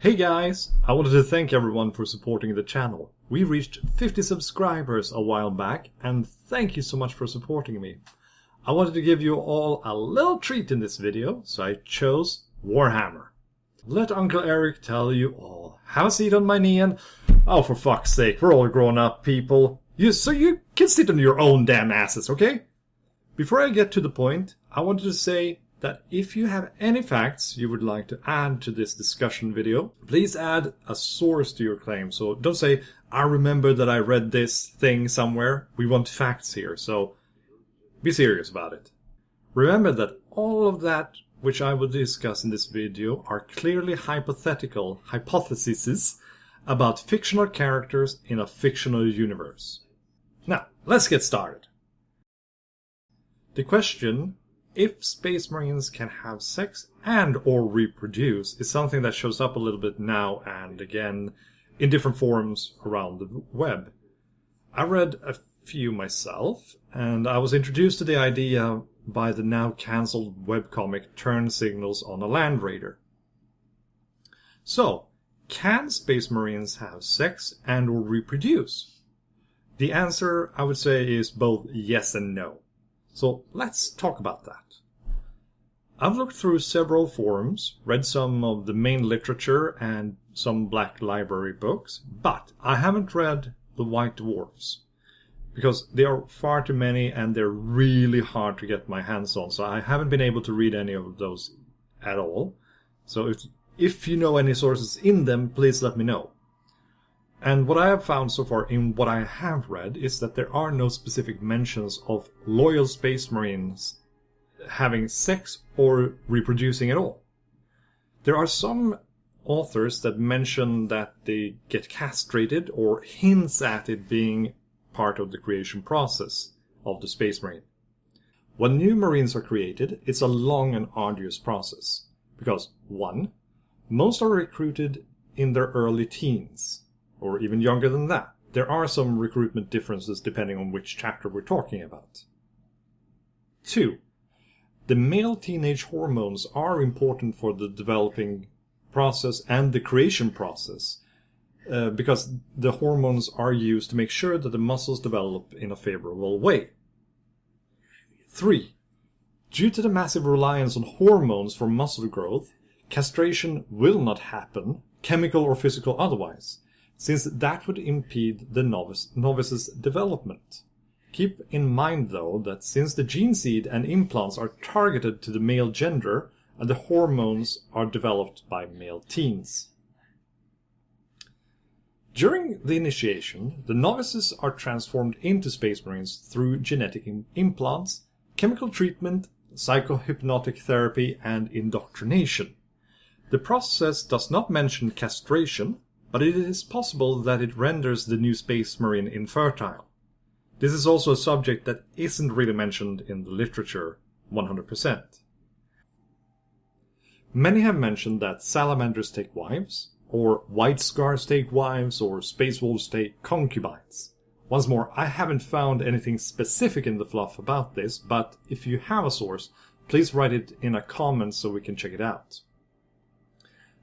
Hey guys, I wanted to thank everyone for supporting the channel. We reached 50 subscribers a while back, and thank you so much for supporting me. I wanted to give you all a little treat in this video, so I chose Warhammer. Let Uncle Eric tell you all. Have a seat on my knee and... Oh, for fuck's sake, we're all grown-up people. So you can sit on your own damn asses, okay? Before I get to the point, I wanted to say that if you have any facts you would like to add to this discussion video, please add a source to your claim. So don't say, I remember that I read this thing somewhere. We want facts here, so be serious about it. Remember that all of that which I will discuss in this video are clearly hypothetical hypotheses about fictional characters in a fictional universe. Now, let's get started. The question, if Space Marines can have sex and or reproduce, is something that shows up a little bit now and again in different forums around the web. I read a few myself, and I was introduced to the idea by the now cancelled webcomic Turn Signals on a Land Raider. So, can Space Marines have sex and or reproduce? The answer, I would say, is both yes and no. So let's talk about that. I've looked through several forums, read some of the main literature and some Black Library books, but I haven't read the White Dwarfs because there are far too many and they're really hard to get my hands on, so I haven't been able to read any of those at all. So if you know any sources in them, please let me know. And what I have found so far in what I have read is that there are no specific mentions of loyal Space Marines having sex or reproducing at all. There are some authors that mention that they get castrated or hints at it being part of the creation process of the Space Marine. When new Marines are created, it's a long and arduous process. Because, 1, most are recruited in their early teens, or even younger than that. There are some recruitment differences depending on which chapter we're talking about. 2, the male teenage hormones are important for the developing process and the creation process, because the hormones are used to make sure that the muscles develop in a favorable way. 3, due to the massive reliance on hormones for muscle growth, castration will not happen, chemical or physical otherwise, since that would impede the novice's development. Keep in mind, though, that since the gene seed and implants are targeted to the male gender, and the hormones are developed by male teens. During the initiation, the novices are transformed into Space Marines through genetic implants, chemical treatment, psychohypnotic therapy, and indoctrination. The process does not mention castration, but it is possible that it renders the new Space Marine infertile. This is also a subject that isn't really mentioned in the literature 100%. Many have mentioned that salamanders take wives, or white scars take wives, or space wolves take concubines. Once more, I haven't found anything specific in the fluff about this, but if you have a source, please write it in a comment so we can check it out.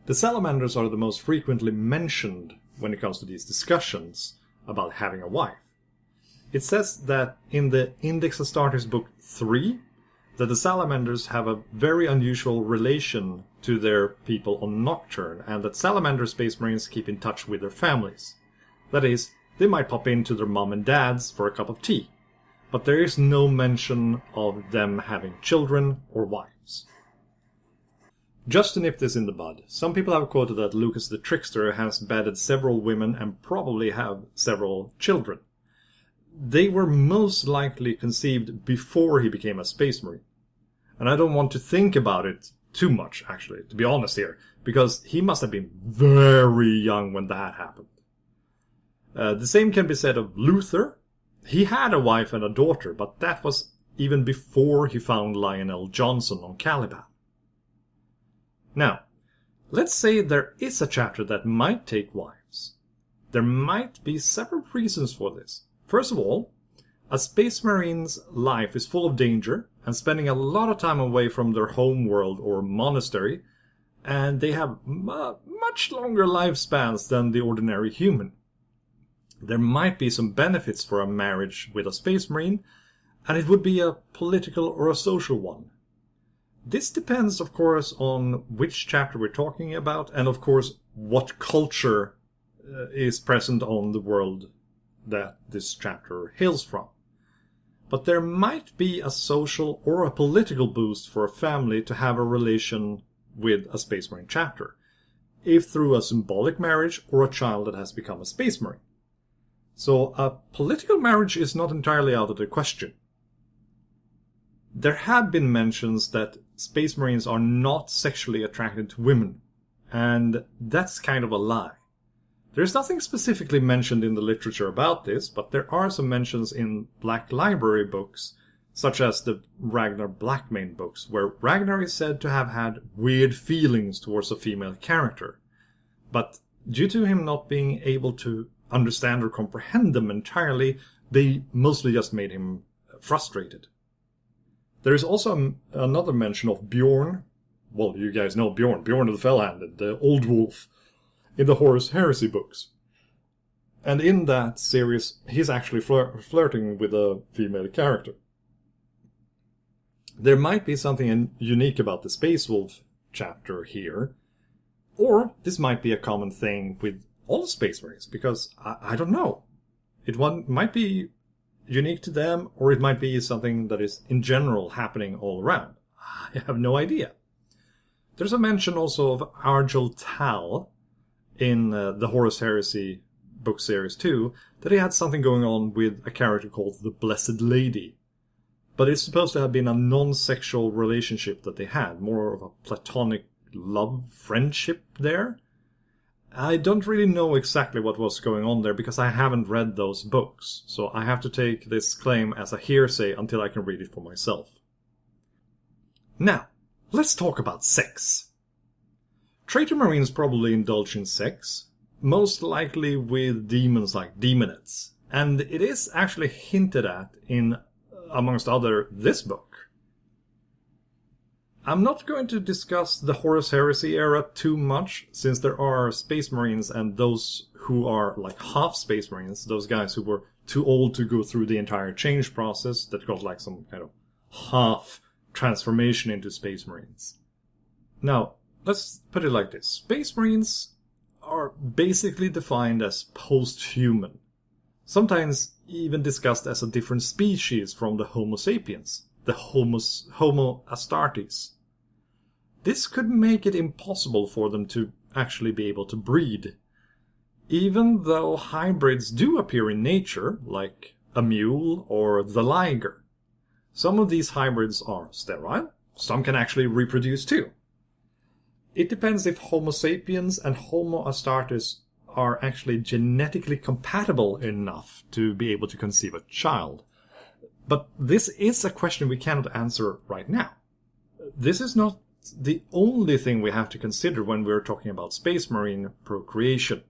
The salamanders are the most frequently mentioned when it comes to these discussions about having a wife. It says that in the Index Astartes book 3, that the salamanders have a very unusual relation to their people on Nocturne, and that salamander Space Marines keep in touch with their families. That is, they might pop into their mom and dads for a cup of tea, but there is no mention of them having children or wives. Just to nip this in the bud, some people have quoted that Lucas the Trickster has bedded several women and probably have several children. They were most likely conceived before he became a Space Marine. And I don't want to think about it too much, actually, to be honest here, because he must have been very young when that happened. The same can be said of Luther. He had a wife and a daughter, but that was even before he found Lionel Johnson on Caliban. Now, let's say there is a chapter that might take wives. There might be several reasons for this. First of all, a Space Marine's life is full of danger, and spending a lot of time away from their home world or monastery and they have much longer lifespans than the ordinary human. There might be some benefits for a marriage with a space marine, and it would be a political or a social one. This depends, of course, on which chapter we're talking about, and of course, what culture is present on the world that this chapter hails from. But there might be a social or a political boost for a family to have a relation with a Space Marine chapter, if through a symbolic marriage or a child that has become a Space Marine. So a political marriage is not entirely out of the question. There have been mentions that Space Marines are not sexually attracted to women, and that's kind of a lie. There's nothing specifically mentioned in the literature about this, but there are some mentions in Black Library books, such as the Ragnar Blackmane books, where Ragnar is said to have had weird feelings towards a female character. But due to him not being able to understand or comprehend them entirely, they mostly just made him frustrated. There is also another mention of Bjorn. Well, you guys know Bjorn the Fell-Handed, the Old Wolf, in the Horus Heresy books. And in that series, he's actually flirting with a female character. There might be something unique about the Space Wolf chapter here, or this might be a common thing with all Space Marines, because I don't know. Might be unique to them, or it might be something that is in general happening all around. I have no idea. There's a mention also of Argel Tal in the Horus Heresy book series 2, that he had something going on with a character called the Blessed Lady. But it's supposed to have been a non-sexual relationship that they had, more of a platonic love friendship there. I don't really know exactly what was going on there because I haven't read those books, so I have to take this claim as a hearsay until I can read it for myself. Now, let's talk about sex. Traitor Marines probably indulge in sex, most likely with demons like demonettes, and it is actually hinted at in, amongst other, this book. I'm not going to discuss the Horus Heresy era too much, since there are Space Marines and those who are like half Space Marines, those guys who were too old to go through the entire change process, that got like some kind of half transformation into Space Marines. Now, let's put it like this. Space Marines are basically defined as post-human, sometimes even discussed as a different species from the Homo sapiens, the Homo Astartes. This could make it impossible for them to actually be able to breed, even though hybrids do appear in nature, like a mule or the liger. Some of these hybrids are sterile, some can actually reproduce too. It depends if Homo sapiens and Homo Astartes are actually genetically compatible enough to be able to conceive a child. But this is a question we cannot answer right now. This is not the only thing we have to consider when we're talking about Space Marine procreation.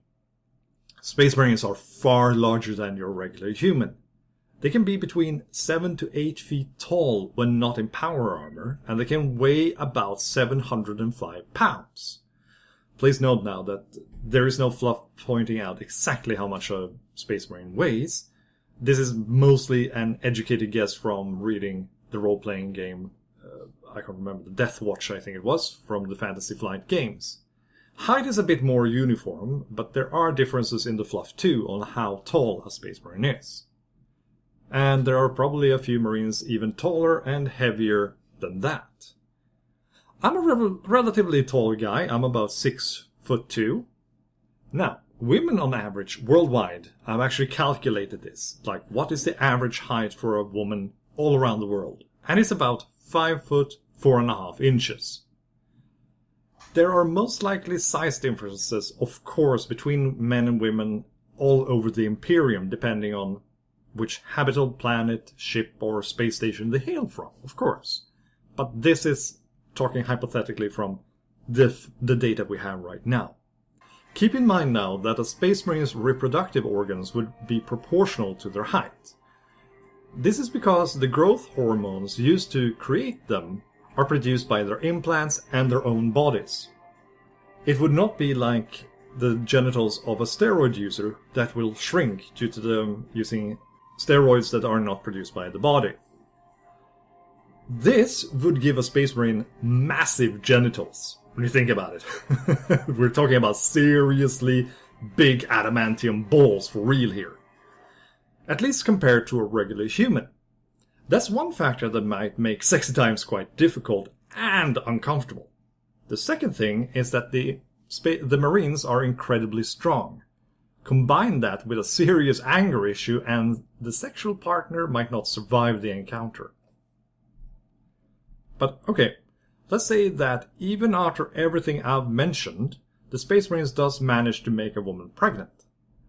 Space Marines are far larger than your regular human. They can be between 7 to 8 feet tall when not in power armor, and they can weigh about 705 pounds. Please note now that there is no fluff pointing out exactly how much a Space Marine weighs. This is mostly an educated guess from reading the role-playing game, I can't remember, the Death Watch I think it was, from the Fantasy Flight games. Height is a bit more uniform, but there are differences in the fluff too on how tall a Space Marine is. And there are probably a few Marines even taller and heavier than that. I'm a relatively tall guy, I'm about 6'2". Now, women on average, worldwide, I've actually calculated this. Like, what is the average height for a woman all around the world? And it's about 5 foot 4.5 inches. There are most likely size differences, of course, between men and women all over the Imperium, depending on which habitable planet, ship, or space station they hail from, of course. But this is talking hypothetically from the data we have right now. Keep in mind now that a Space Marine's reproductive organs would be proportional to their height. This is because the growth hormones used to create them are produced by their implants and their own bodies. It would not be like the genitals of a steroid user that will shrink due to them using steroids that are not produced by the body. This would give a Space Marine massive genitals, when you think about it. We're talking about seriously big adamantium balls for real here. At least compared to a regular human. That's one factor that might make sexy times quite difficult and uncomfortable. The second thing is that the Marines are incredibly strong. Combine that with a serious anger issue and the sexual partner might not survive the encounter. But okay, let's say that even after everything I've mentioned, the Space Marines does manage to make a woman pregnant.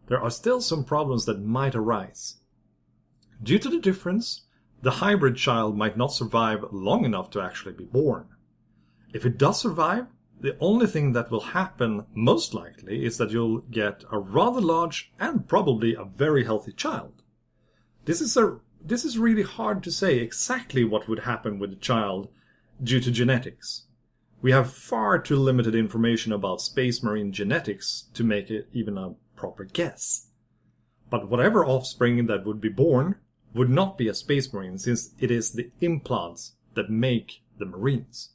There are still some problems that might arise. Due to the difference, the hybrid child might not survive long enough to actually be born. If it does survive, the only thing that will happen most likely is that you'll get a rather large and probably a very healthy child. This is really hard to say exactly what would happen with the child due to genetics. We have far too limited information about Space Marine genetics to make it even a proper guess. But whatever offspring that would be born would not be a Space Marine, since it is the implants that make the Marines.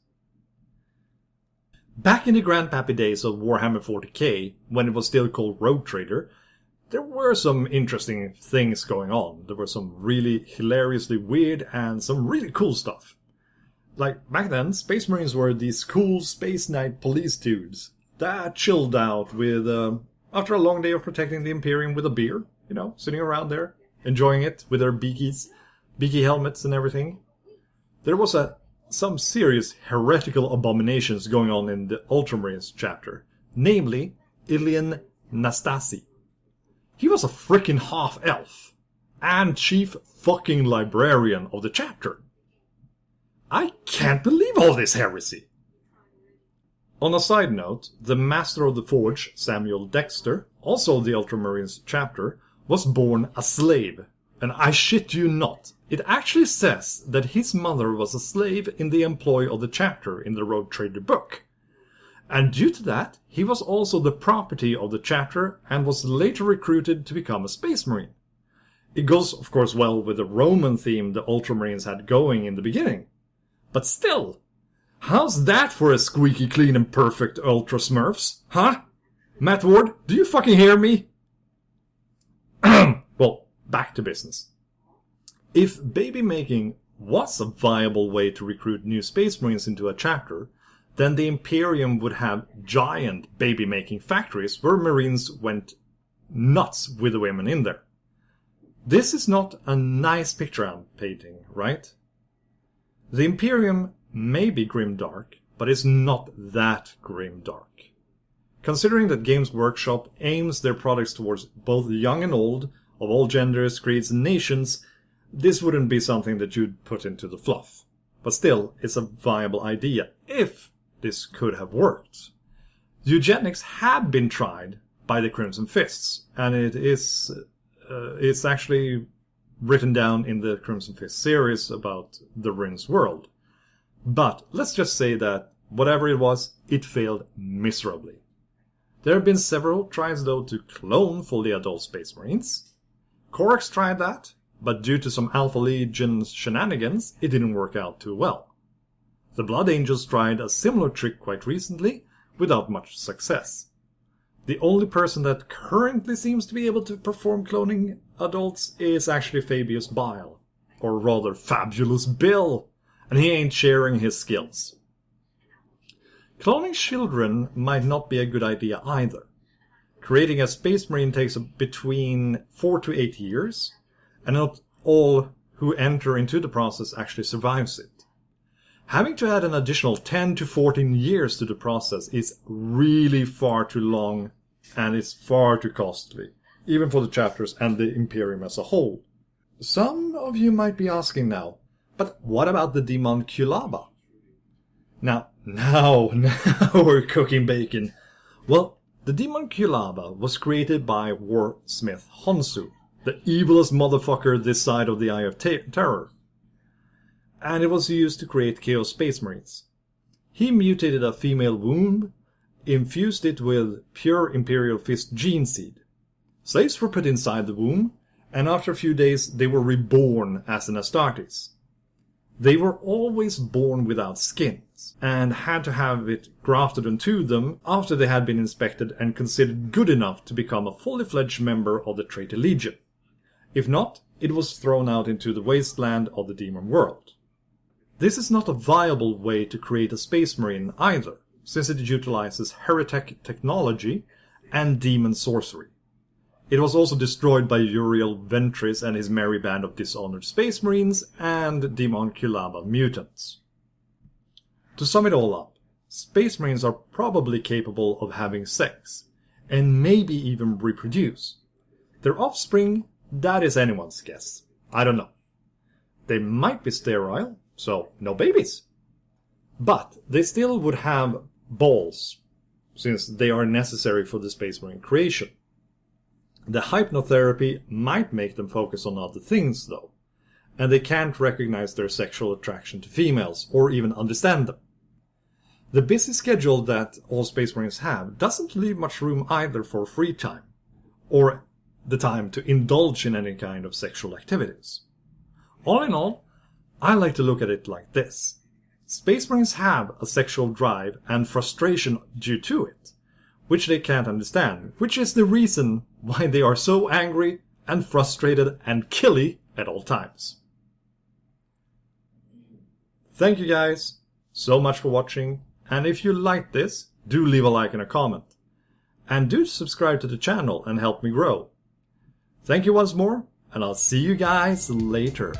Back in the grandpappy days of Warhammer 40K, when it was still called Rogue Trader, there were some interesting things going on. There were some really hilariously weird and some really cool stuff. Like, back then, Space Marines were these cool Space Knight police dudes that chilled out with, after a long day of protecting the Imperium with a beer, you know, sitting around there, enjoying it with their beaky helmets and everything. There was some serious heretical abominations going on in the Ultramarines chapter, namely Ilian Nastasi. He was a frickin' half-elf and chief fucking librarian of the chapter. I can't believe all this heresy! On a side note, the Master of the Forge, Samuel Dexter, also the Ultramarines chapter, was born a slave. And I shit you not, it actually says that his mother was a slave in the employ of the chapter in the Rogue Trader book. And due to that, he was also the property of the chapter and was later recruited to become a Space Marine. It goes, of course, well with the Roman theme the Ultramarines had going in the beginning. But still, how's that for a squeaky clean and perfect Ultra Smurfs? Huh? Matt Ward, do you fucking hear me? Well, back to business. If baby making was a viable way to recruit new Space Marines into a chapter, then the Imperium would have giant baby making factories where Marines went nuts with the women in there. This is not a nice picture I'm painting, right? The Imperium may be grimdark, but it's not that grimdark. Considering that Games Workshop aims their products towards both young and old, of all genders, creeds, and nations, this wouldn't be something that you'd put into the fluff. But still, it's a viable idea, if this could have worked. Eugenics have been tried by the Crimson Fists, and it's actually written down in the Crimson Fist series about the Rin's world. But let's just say that whatever it was, it failed miserably. There have been several tries though to clone fully adult Space Marines. Corax tried that, but due to some Alpha Legion shenanigans, it didn't work out too well. The Blood Angels tried a similar trick quite recently, without much success. The only person that currently seems to be able to perform cloning adults is actually Fabius Bile, or rather Fabulous Bill, and he ain't sharing his skills. Cloning children might not be a good idea either. Creating a Space Marine takes between 4 to 8 years, and not all who enter into the process actually survives it. Having to add an additional 10 to 14 years to the process is really far too long, and it's far too costly, even for the chapters and the Imperium as a whole. Some of you might be asking now, but what about the Demon Kulaba? Now we're cooking bacon. Well, the Demon Kulaba was created by Warsmith Honsu, the evilest motherfucker this side of the Eye of Terror. And it was used to create Chaos Space Marines. He mutated a female womb infused it with pure Imperial Fist gene seed. Slaves were put inside the womb, and after a few days they were reborn as an Astartes. They were always born without skins, and had to have it grafted onto them after they had been inspected and considered good enough to become a fully fledged member of the Traitor Legion. If not, it was thrown out into the wasteland of the demon world. This is not a viable way to create a Space Marine either, since it utilizes heretic technology and demon sorcery. It was also destroyed by Uriel Ventris and his merry band of dishonored Space Marines and Demonculaba mutants. To sum it all up, Space Marines are probably capable of having sex, and maybe even reproduce. Their offspring, that is anyone's guess. I don't know. They might be sterile, so no babies. But they still would have balls, since they are necessary for the Space Marine creation. The hypnotherapy might make them focus on other things, though, and they can't recognize their sexual attraction to females, or even understand them. The busy schedule that all Space Marines have doesn't leave much room either for free time, or the time to indulge in any kind of sexual activities. All in all, I like to look at it like this. Space Marines have a sexual drive and frustration due to it, which they can't understand, which is the reason why they are so angry and frustrated and killy at all times. Thank you guys so much for watching, and if you liked this, do leave a like and a comment. And do subscribe to the channel and help me grow. Thank you once more, and I'll see you guys later.